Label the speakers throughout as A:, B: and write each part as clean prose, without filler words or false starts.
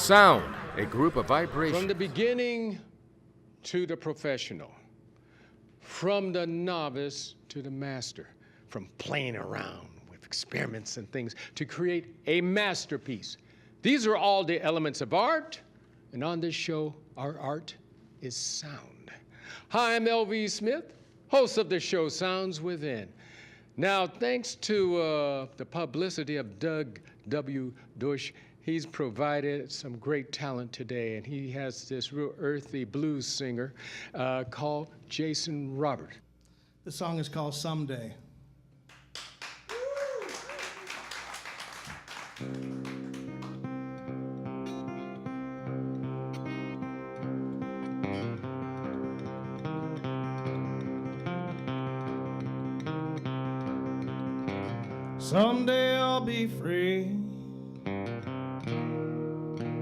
A: Sound, a group of vibrations.
B: From the beginning to the professional, from the novice to the master, from playing around with experiments and things to create a masterpiece. These are all the elements of art, and on this show, our art is sound. Hi, I'm L.V. Smith, host of the show Sounds Within. Now, thanks to the publicity of Doug W. Deutsch, he's provided some great talent today, and he has this real earthy blues singer called Jason Robert.
C: The song is called Someday. Someday I'll be free.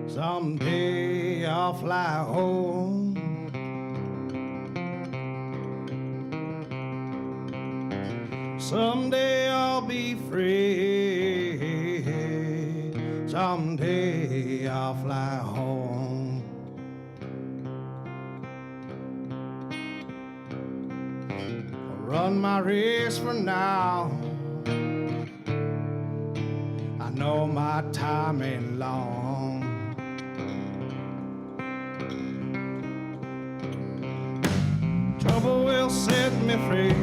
C: Someday I'll fly home. Someday I'll be free. Someday I'll fly home. I'll run my race for now. I know my time ain't long. Trouble will set me free.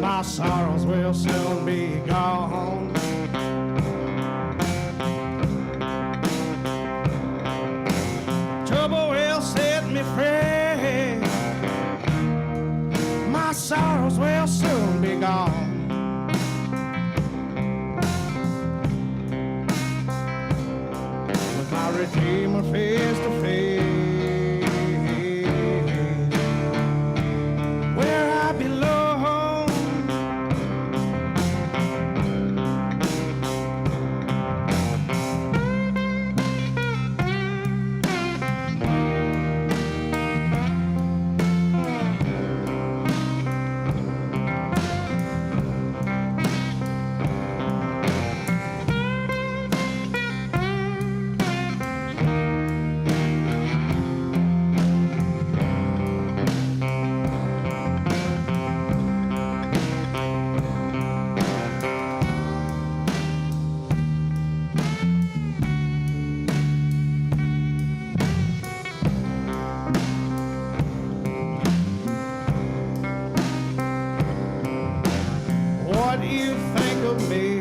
C: My sorrows will soon be gone. Trouble will set me free. My sorrows will soon be gone. With my Redeemer face to face. What you think of me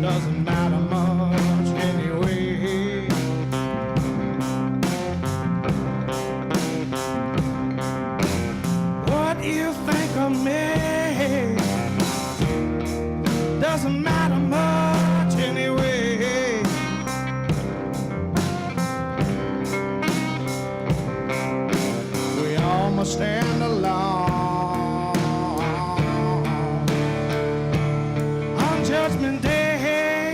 C: doesn't matter much anyway. What you think of me doesn't matter much anyway. We all must stand alone. Judgment Day.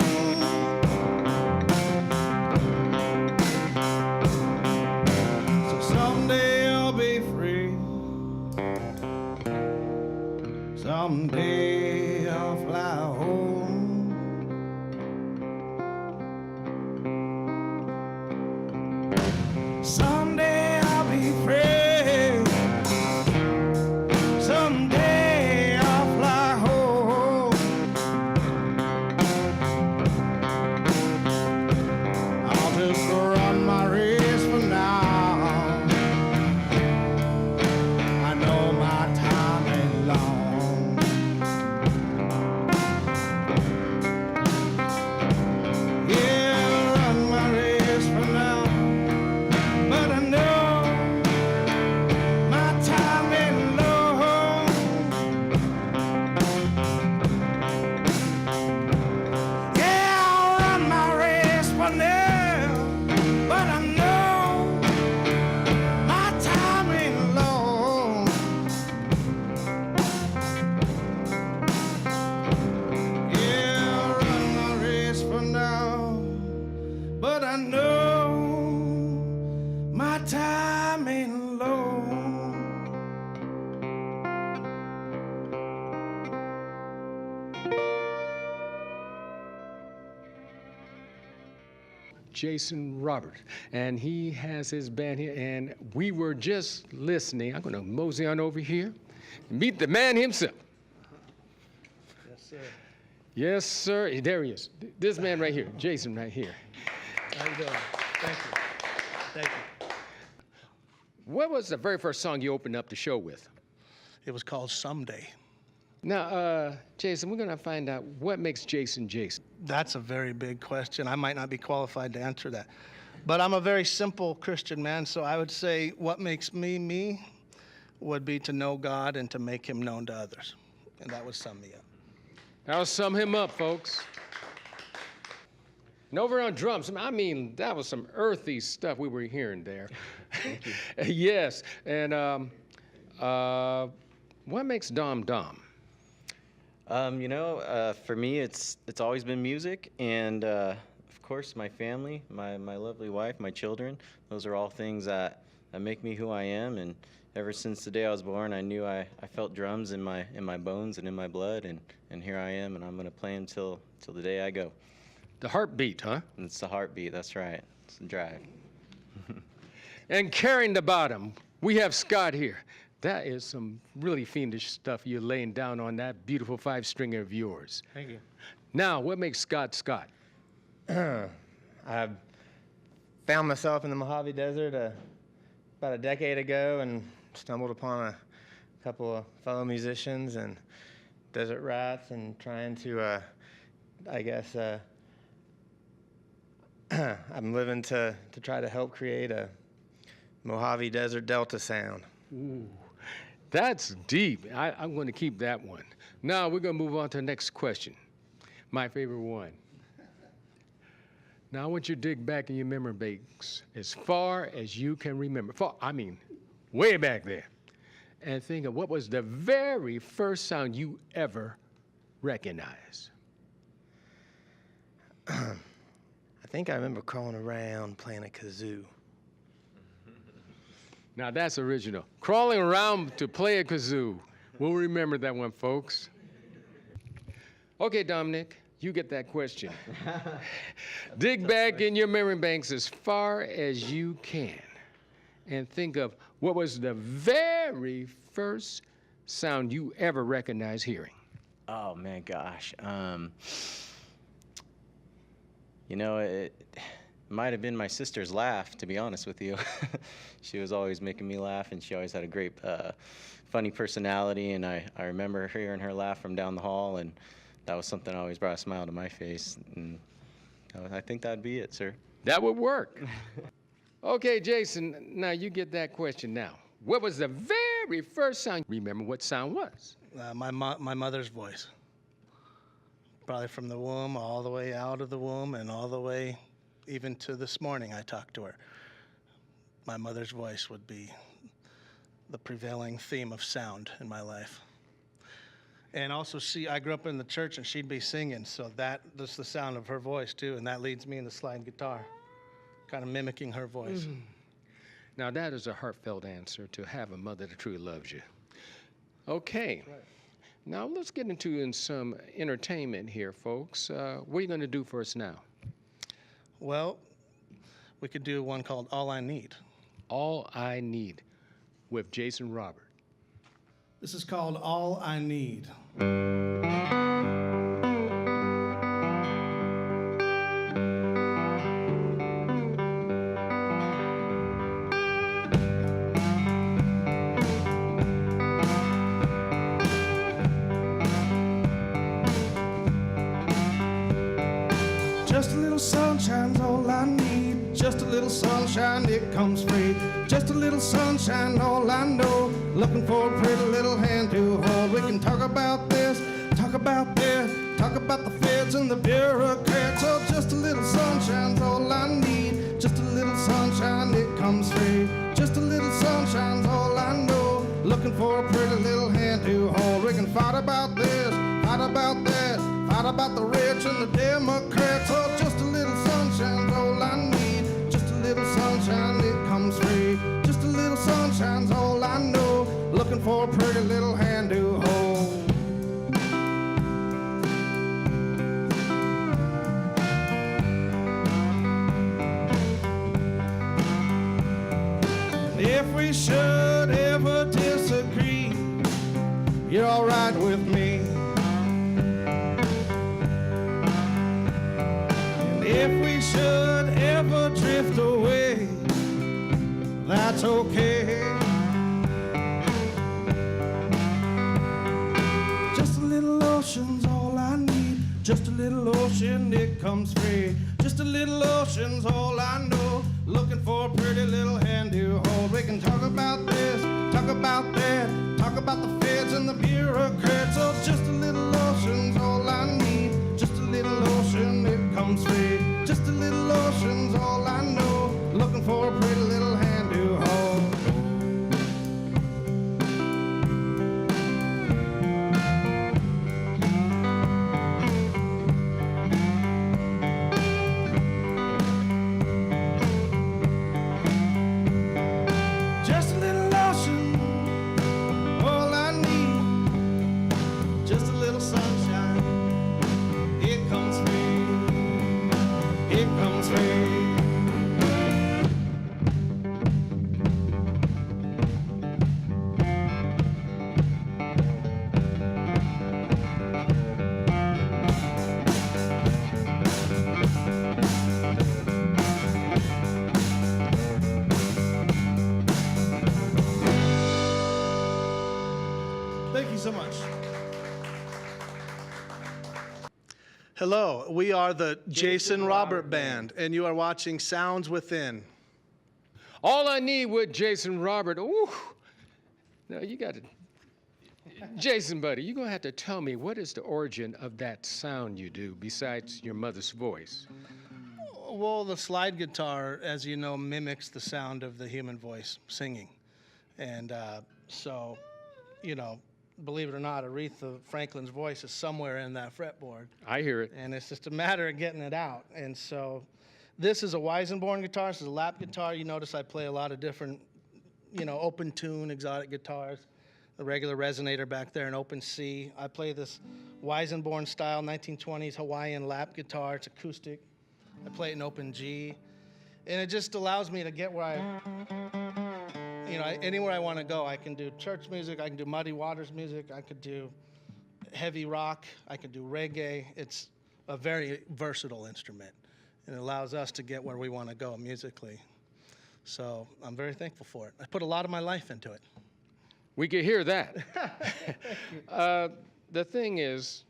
C: So someday I'll be free. Someday I'll fly home. Someday I'll be free. Someday I'll fly home. Just run my race for now. I know my time ain't long.
B: Jason Robert, and he has his band here, and we were just listening. I'm going to mosey on over here and meet the man himself.
D: Yes, sir.
B: Yes, sir. There he is. This man right here, Jason right here.
D: How you doing? Thank you. Thank you.
B: What was the very first song you opened up the show with?
D: It was called Someday.
B: Now, Jason, we're going to find out what makes Jason Jason.
D: That's a very big question. I might not be qualified to answer that. But I'm a very simple Christian man, so I would say what makes me me would be to know God and to make him known to others. And that would sum me up.
B: That'll sum him up, folks. And over on drums, I mean, that was some earthy stuff we were hearing there.
D: Thank you.
B: Yes, and what makes Dom Dom?
E: For me, it's always been music, and of course, my family, my lovely wife, my children. Those are all things that make me who I am. And ever since the day I was born, I knew I felt drums in my bones and in my blood, and here I am, and I'm gonna play them till the day I go.
B: The heartbeat, huh?
E: And it's the heartbeat. That's right. It's the drive.
B: And carrying the bottom, we have Scott here. That is some really fiendish stuff you're laying down on that beautiful 5-stringer of yours.
F: Thank you.
B: Now, what makes Scott Scott?
F: I found myself in the Mojave Desert about a decade ago and stumbled upon a couple of fellow musicians and desert rats and trying to, I'm living to try to help create a Mojave Desert Delta sound.
B: Ooh, that's deep. I'm going to keep that one. Now we're going to move on to the next question. My favorite one. Now I want you to dig back in your memory banks as far as you can remember. Way back there. And think of what was the very first sound you ever recognized.
F: I think I remember crawling around playing a kazoo.
B: Now that's original. Crawling around to play a kazoo. We'll remember that one, folks. Okay, Dominic, you get that question. Dig back in your memory banks as far as you can and think of what was the very first sound you ever recognized hearing.
E: Oh man, gosh. It might have been my sister's laugh, to be honest with you. She was always making me laugh, and she always had a great, funny personality, and I remember hearing her laugh from down the hall, and that was something that always brought a smile to my face, and I think that'd be it, sir.
B: That would work. Okay, Jason, now you get that question now. What was the very first sound? Remember what sound was?
D: My mother's voice. Probably from the womb all the way out of the womb and all the way even to this morning I talked to her. My mother's voice would be the prevailing theme of sound in my life. And also, I grew up in the church and she'd be singing, so that's the sound of her voice too, and that leads me in the slide guitar, kind of mimicking her voice.
B: Mm. Now that is a heartfelt answer, to have a mother that truly loves you. Okay. Right. Now let's get into some entertainment here, folks. What are you going to do for us now?
D: Well, we could do one called All I Need.
B: All I Need with Jason Robert.
C: This is called All I Need. Just a little sunshine's all I need. Just a little sunshine, it comes free. Just a little sunshine, all I know. Looking for a pretty little hand to hold. We can talk about this, talk about that, talk about the feds and the bureaucrats. Oh, just a little sunshine's all I need. Just a little sunshine, it comes free. Just a little sunshine's all I know. Looking for a pretty little hand to hold. We can fight about this, fight about that, fight about the rich and the Democrats. Oh, just a little sunshine's all I need. Just a little sunshine, it comes free. Just a little sunshine's all I know. Looking for a pretty little hand to hold. we should ever disagree, you're all right with me. And if we should ever drift away, that's okay. Just a little ocean's all I need. Just a little ocean, it comes free. Just a little ocean's all I know. Looking for a pretty little hand to hold. We can talk about this, talk about that, talk about the feds and the bureaucrats. Oh, just a little ocean's all I need. Just a little ocean, it comes free. Just a little ocean's all I know. Looking for a pretty little hand to hold. Just a little ocean, all I need. Just a little sunshine, it comes free. It comes free. Thank you so much.
D: Hello, we are the Jason Robert Band, and you are watching Sounds Within.
B: All I need with Jason Robert. Ooh. Now you got to, Jason, buddy, you're going to have to tell me what is the origin of that sound you do besides your mother's voice?
D: Well, the slide guitar, as you know, mimics the sound of the human voice singing. And so, you know, believe it or not, Aretha Franklin's voice is somewhere in that fretboard.
B: I hear it.
D: And it's just a matter of getting it out. And so this is a Weisenborn guitar. This is a lap guitar. You notice I play a lot of different, you know, open tune, exotic guitars. The regular resonator back there, an open C. I play this Weisenborn style 1920s Hawaiian lap guitar. It's acoustic. I play it in open G. And it just allows me to get where I, you know, anywhere I want to go. I can do church music, I can do Muddy Waters music, I could do heavy rock, I could do reggae. It's a very versatile instrument, and it allows us to get where we want to go musically. So I'm very thankful for it. I put a lot of my life into it.
B: We can hear that. The thing is,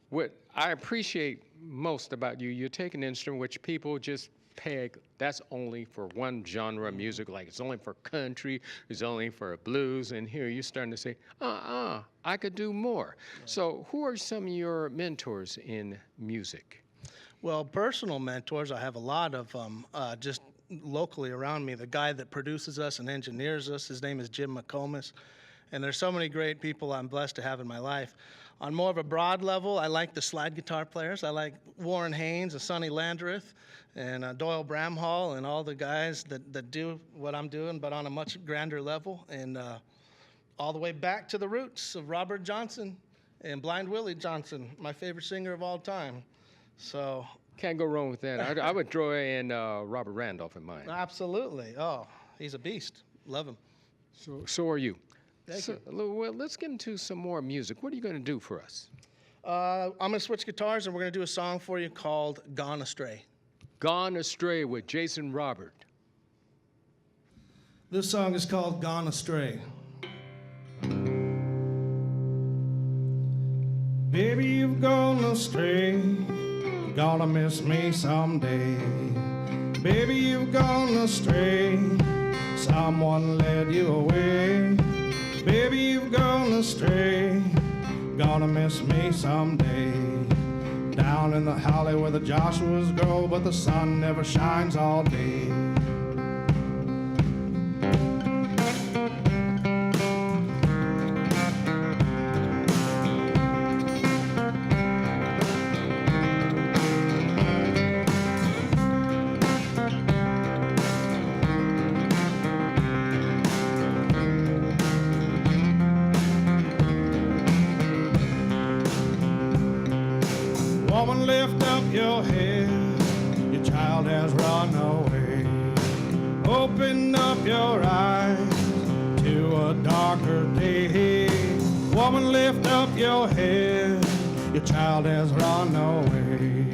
B: what I appreciate most about you, you take an instrument which people just peg, that's only for one genre of music, like it's only for country, it's only for blues, and here you're starting to say, I could do more. Right. So who are some of your mentors in music?
D: Well, personal mentors, I have a lot of them just locally around me. The guy that produces us and engineers us, his name is Jim McComas. And there's so many great people I'm blessed to have in my life. On more of a broad level, I like the slide guitar players. I like Warren Haynes and Sonny Landreth and Doyle Bramhall and all the guys that do what I'm doing, but on a much grander level. And all the way back to the roots of Robert Johnson and Blind Willie Johnson, my favorite singer of all time. So
B: can't go wrong with that. I would throw in Robert Randolph in mine.
D: Absolutely. Oh, he's a beast. Love him.
B: So are you.
D: Thank you.
B: Well, let's get into some more music. What are you going to do for us?
D: I'm going to switch guitars, and we're going to do a song for you called Gone Astray.
B: Gone Astray with Jason Robert.
C: This song is called Gone Astray. Baby, you've gone astray. You're gonna miss me someday. Baby, you've gone astray. Someone led you away. Baby, you've gone astray. Gonna miss me someday. Down in the holly where the Joshuas grow, but the sun never shines all day. Woman, lift up your head, your child has run away. Open up your eyes, to a darker day. Woman, lift up your head, your child has run away.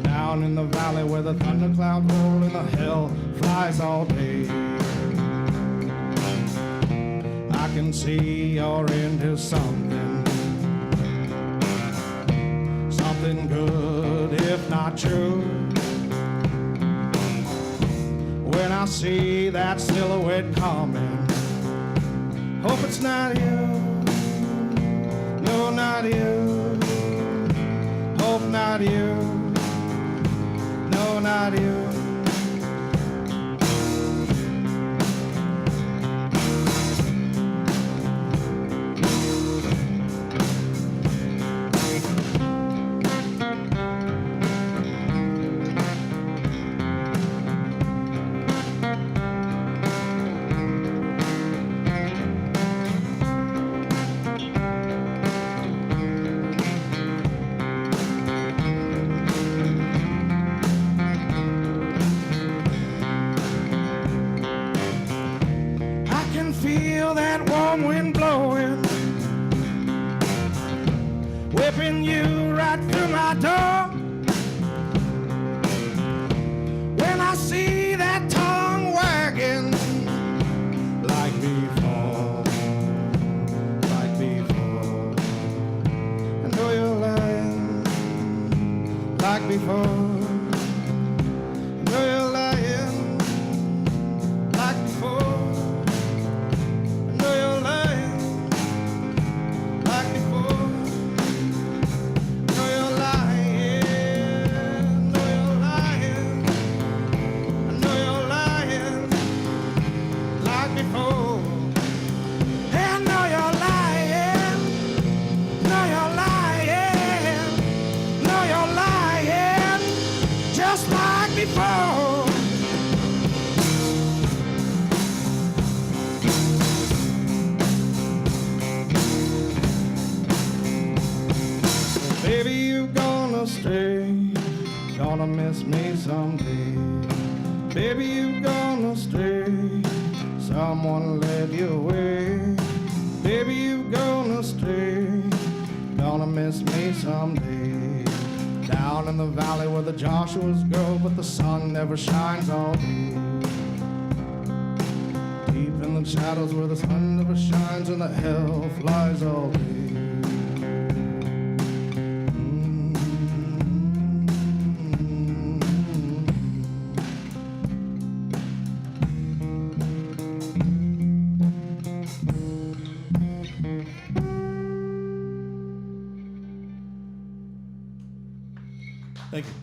C: Down in the valley where the thundercloud roll and the hell flies all day. I can see you're into something, something good if not true. When I see that silhouette coming, hope it's not you, no, not you, hope not you, no, not you. Feel that warm wind blowing, whipping you right through my door. When I see that tongue wagging, like before, like before. I know you're lying, like before. I know you're lying, like before. Baby, you gonna stay, gonna miss me someday. Baby, you gonna stray, someone led you away. Baby, you gonna stray, gonna miss me someday. Down in the valley where the Joshuas grow, but the sun never shines all day. Deep in the shadows where the sun never shines and the hell flies all day. Thank you.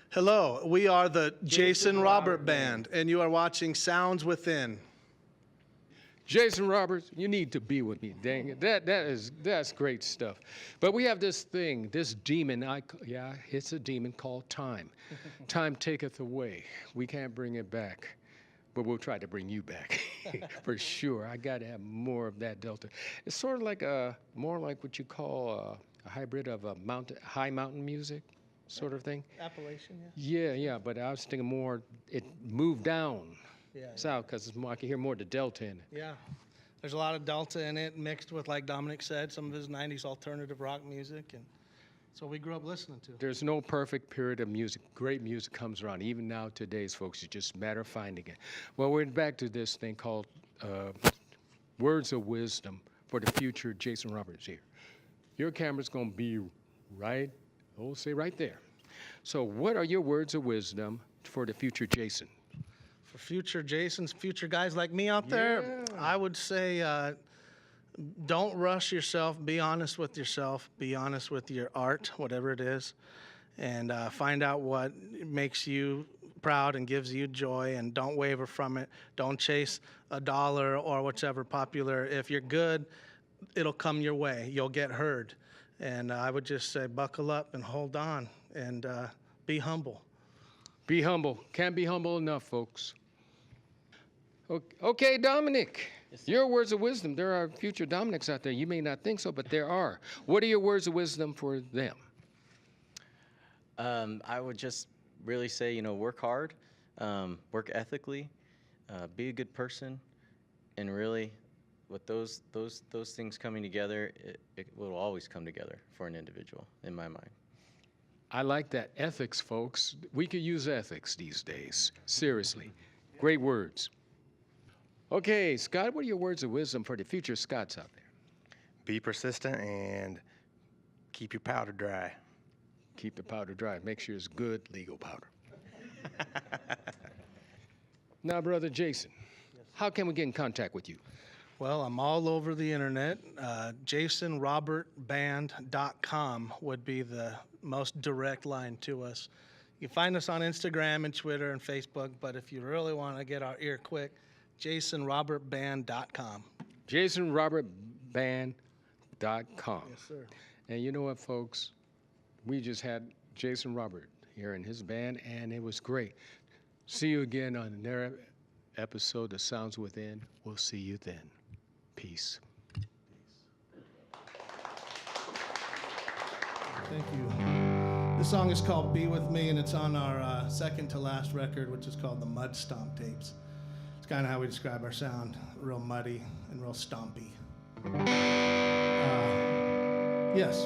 D: Hello, we are the Jason Robert Band, and you are watching Sounds Within.
B: Jason Roberts, you need to be with me, dang it. That's great stuff. But we have this thing, this demon, yeah, it's a demon called time. Time taketh away. We can't bring it back, but we'll try to bring you back for sure. I got to have more of that Delta. It's sort of like more like what you call a hybrid of a high mountain music sort of thing.
D: Appalachian, yeah?
B: Yeah, but I was thinking more, it moved down south because I can hear more of the Delta in it.
D: Yeah. There's a lot of Delta in it mixed with, like Dominic said, some of his 90s alternative rock music, and that's what we grew up listening to.
B: There's no perfect period of music. Great music comes around. Even now, today's folks, it's just a matter of finding it. Well, we're back to this thing called Words of Wisdom for the future Jason Roberts here. Your camera's going to be right, say right there. So what are your words of wisdom for the future Jason?
D: For future Jasons, future guys like me out there, I would say don't rush yourself. Be honest with yourself. Be honest with your art, whatever it is, and find out what makes you proud and gives you joy, and don't waver from it. Don't chase a dollar or whichever popular. If you're good, it'll come your way. You'll get heard. And I would just say buckle up and hold on and be humble.
B: Be humble. Can't be humble enough, folks. Okay, Dominic, your words of wisdom. There are future Dominics out there. You may not think so, but there are. What are your words of wisdom for them?
E: I would just really say, work hard, work ethically, be a good person, and really, with those things coming together, it will always come together for an individual, in my mind.
B: I like that. Ethics, folks. We could use ethics these days. Seriously. Great words. Okay, Scott, what are your words of wisdom for the future Scots out there?
F: Be persistent and keep your powder dry.
B: Keep the powder dry. Make sure it's good legal powder. Now, Brother Jason, how can we get in contact with you?
D: Well, I'm all over the internet. JasonRobertBand.com would be the most direct line to us. You can find us on Instagram and Twitter and Facebook, but if you really want to get our ear quick, JasonRobertBand.com.
B: JasonRobertBand.com.
D: Yes, sir.
B: And you know what, folks? We just had Jason Robert here in his band, and it was great. See you again on another episode of Sounds Within. We'll see you then. Peace.
C: Thank you. This song is called Be With Me, and it's on our second to last record, which is called the Mud Stomp Tapes. It's kind of how we describe our sound, real muddy and real stompy. Yes,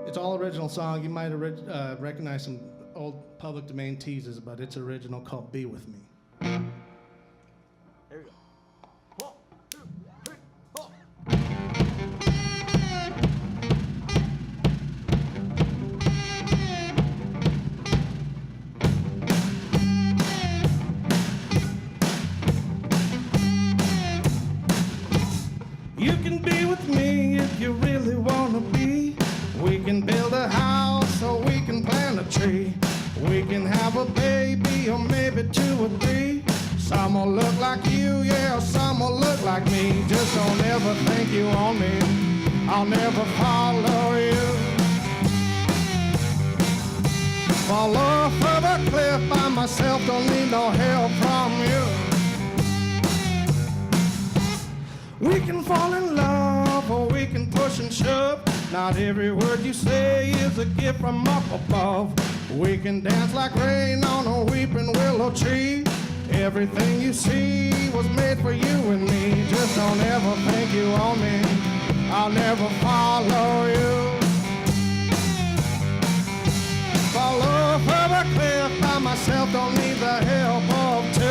C: it's all original song. You might recognize some old public domain teases, but it's original, called Be With Me.
E: There we go.
C: You can be with me if you really want to be. We can build a house or we can plant a tree. We can have a baby or maybe 2 or 3. Some will look like you, yeah, some will look like me. Just don't ever think you own me. I'll never follow you. Fall off of a cliff by myself, don't need no help from you. We can fall in love or we can push and shove. Not every word you say is a gift from up above. We can dance like rain on a weeping willow tree. Everything you see was made for you and me. Just don't ever think you own me. I'll never follow you. Fall off of a cliff by myself, don't need the help of 2.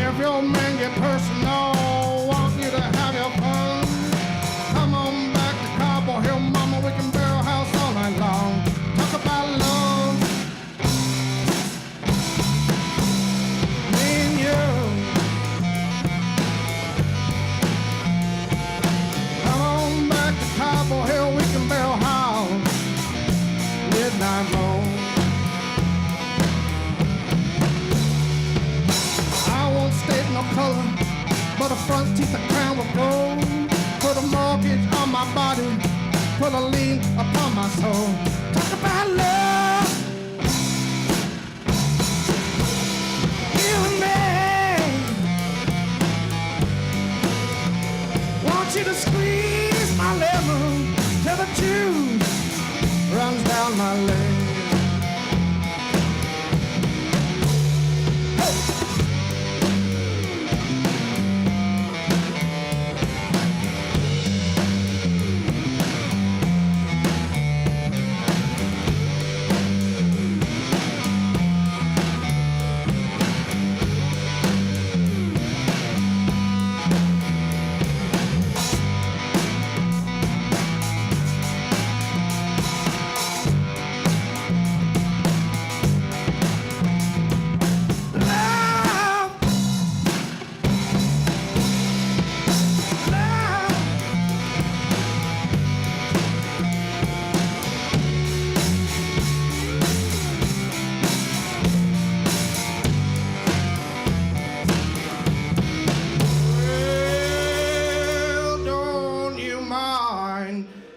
C: If your man get personal, want you to have your fun, come on back to Cobble Hill, mama, we can barrel house all night long. Talk about love, me and you. Come on back to Cobble Hill, we can barrel house, midnight long. State no color, but a front teeth a crown with gold. Put a mortgage on my body, put a lien upon my soul. Talk about love, you and me. juice runs down my leg.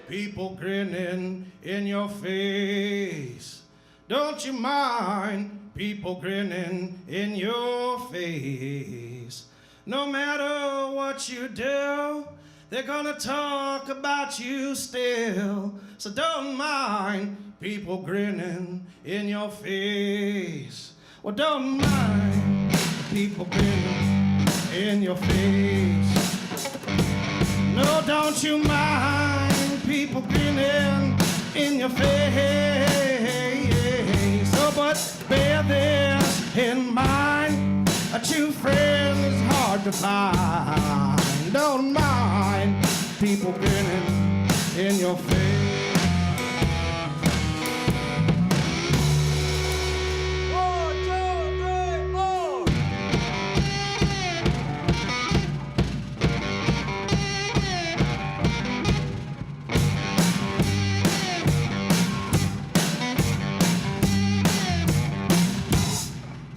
C: People grinning in your face. Don't you mind people grinning in your face? No matter what you do, they're gonna talk about you still. So don't mind people grinning in your face. Well, don't mind people grinning in your face. No, don't you mind people grinning in your face. So, but bear this in mind, a true friend is hard to find. Don't mind people grinning in your face.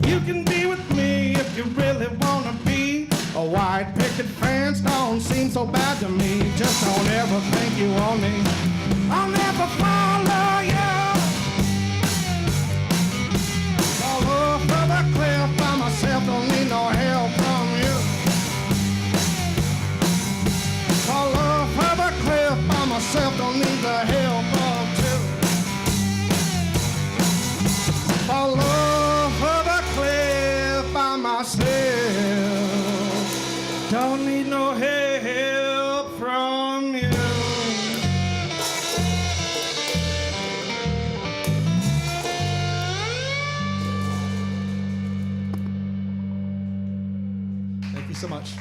C: You can be with me if you really wanna be. A white picket fence don't seem so bad to me. Just don't ever think you own me. I'll never follow you. Fall over the cliff by myself, don't need no help from you. Fall over the cliff by myself, don't need the help of two. Fall over the cliff by myself, don't need no help from you. Thank you so much.